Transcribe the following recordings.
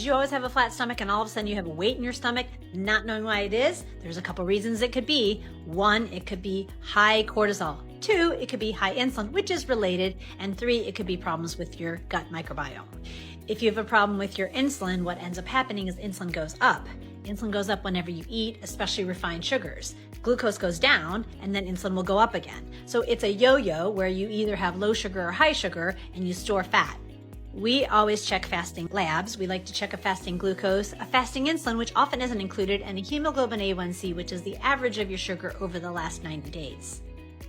Did you always have a flat stomach and all of a sudden you have a weight in your stomach, not knowing why it is? There's a couple reasons it could be. One, it could be high cortisol. Two, it could be high insulin, which is related. And three, it could be problems with your gut microbiome. If you have a problem with your insulin, what ends up happening is insulin goes up. Insulin goes up whenever you eat, especially refined sugars. Glucose goes down, and then insulin will go up again. So it's a yo-yo where you either have low sugar or high sugar, and you store fat. We always check fasting labs. We like to check a fasting glucose, a fasting insulin, which often isn't included, and a hemoglobin A1C, which is the average of your sugar over the last 90 days.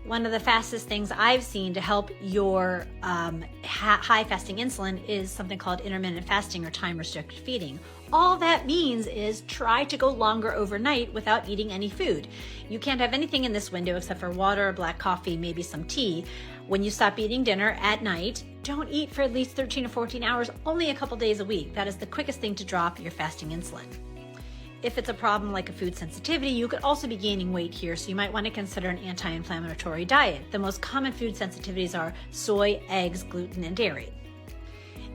One of the fastest things I've seen to help your high fasting insulin is something called intermittent fasting or time restricted feeding. All that means is try to go longer overnight without eating any food. You can't have anything in this window except for water, black coffee, maybe some tea. When you stop eating dinner at night, don't eat for at least 13 or 14 hours, only a couple days a week. That is the quickest thing to drop your fasting insulin. If it's a problem like a food sensitivity, you could also be gaining weight here, so you might want to consider an anti-inflammatory diet. The most common food sensitivities are soy, eggs, gluten, and dairy.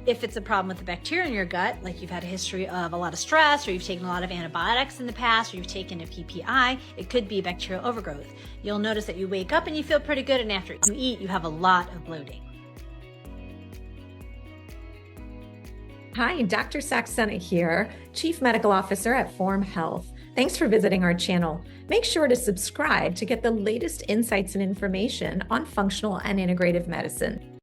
If it's a problem with the bacteria in your gut, like you've had a history of a lot of stress, or you've taken a lot of antibiotics in the past, or you've taken a PPI, it could be bacterial overgrowth. You'll notice that you wake up and you feel pretty good, and after you eat, you have a lot of bloating. Hi, Dr. Saxena here, Chief Medical Officer at Form Health. Thanks for visiting our channel. Make sure to subscribe to get the latest insights and information on functional and integrative medicine.